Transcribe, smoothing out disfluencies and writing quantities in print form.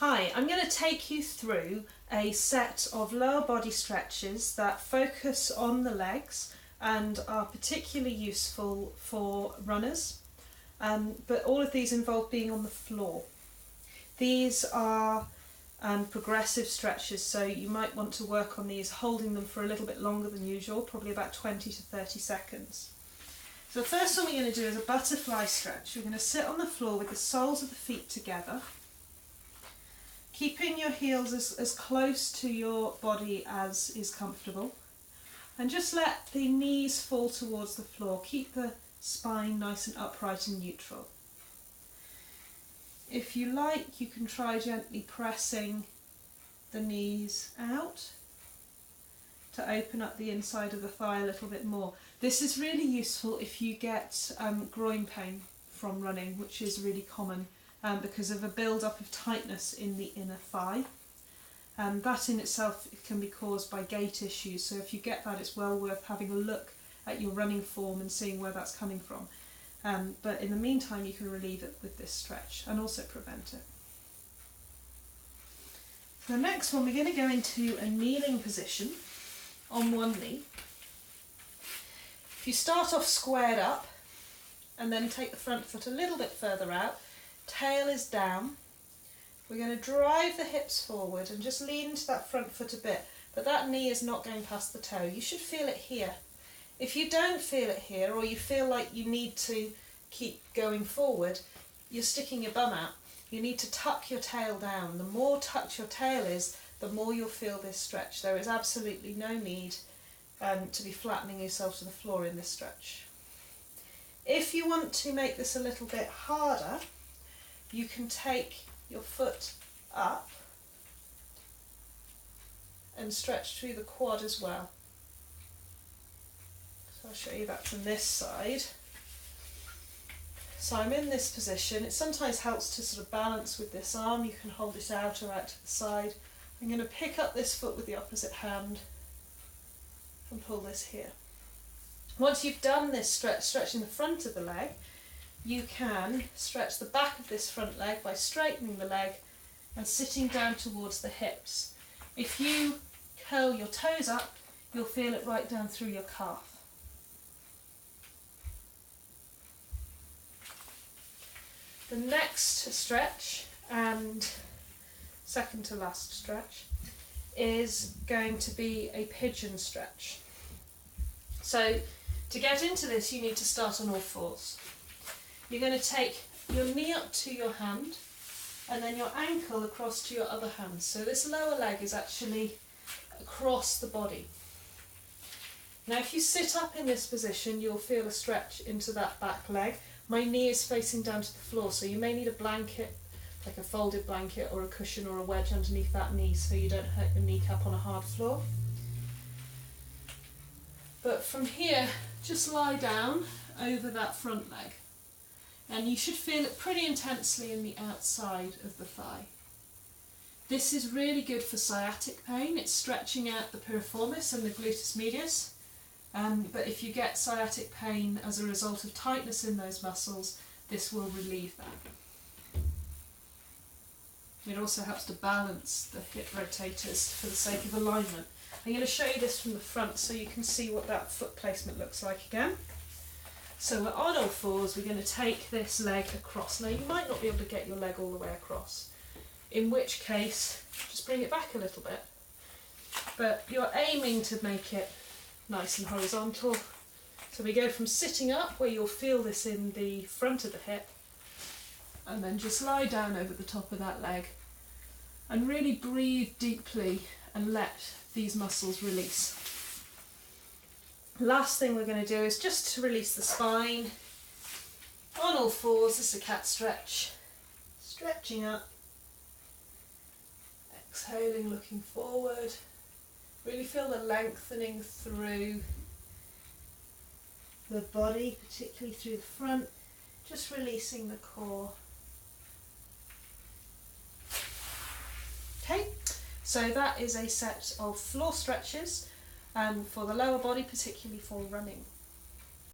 Hi, I'm going to take you through a set of lower body stretches that focus on the legs and are particularly useful for runners, but all of these involve being on the floor. These are progressive stretches, so you might want to work on these holding them for a little bit longer than usual, probably about 20 to 30 seconds. So the first one we're going to do is a butterfly stretch. We're going to sit on the floor with the soles of the feet together, keeping your heels as close to your body as is comfortable, and just let the knees fall towards the floor. Keep the spine nice and upright and neutral. If you like, you can try gently pressing the knees out to open up the inside of the thigh a little bit more. This is really useful if you get groin pain from running, which is really common because of a build-up of tightness in the inner thigh. That in itself can be caused by gait issues, so if you get that, it's well worth having a look at your running form and seeing where that's coming from. But in the meantime, you can relieve it with this stretch and also prevent it. For the next one, we're going to go into a kneeling position on one knee. If you start off squared up and then take the front foot a little bit further out, tail is down, we're going to drive the hips forward and just lean into that front foot a bit, but that knee is not going past the toe. You should feel it here. If you don't feel it here, or you feel like you need to keep going forward, you're sticking your bum out. You need to tuck your tail down. The more tucked your tail is, the more you'll feel this stretch. There is absolutely no need to be flattening yourself to the floor in this stretch. If you want to make this a little bit harder, you can take your foot up and stretch through the quad as well. So I'll show you that from this side. So I'm in this position. It sometimes helps to sort of balance with this arm. You can hold it out or out to the side. I'm going to pick up this foot with the opposite hand and pull this here. Once you've done this stretching the front of the leg, you can stretch the back of this front leg by straightening the leg and sitting down towards the hips. If you curl your toes up, you'll feel it right down through your calf. The next stretch, and second to last stretch, is going to be a pigeon stretch. So to get into this, you need to start on all fours. You're going to take your knee up to your hand and then your ankle across to your other hand. So this lower leg is actually across the body. Now if you sit up in this position, you'll feel a stretch into that back leg. My knee is facing down to the floor, so you may need a blanket, like a folded blanket or a cushion or a wedge underneath that knee so you don't hurt your kneecap on a hard floor. But from here, just lie down over that front leg. And you should feel it pretty intensely in the outside of the thigh. This is really good for sciatic pain. It's stretching out the piriformis and the gluteus medius. But if you get sciatic pain as a result of tightness in those muscles, this will relieve that. It also helps to balance the hip rotators for the sake of alignment. I'm going to show you this from the front so you can see what that foot placement looks like again. So we're on all fours, we're going to take this leg across. Now you might not be able to get your leg all the way across, in which case just bring it back a little bit. But you're aiming to make it nice and horizontal. So we go from sitting up, where you'll feel this in the front of the hip, and then just lie down over the top of that leg and really breathe deeply and let these muscles release. Last thing we're going to do is just to release the spine. On all fours, this is a cat stretch. Stretching up, exhaling, looking forward. Really feel the lengthening through the body, particularly through the front. Just releasing the core. Okay, so that is a set of floor stretches for the lower body, particularly for running.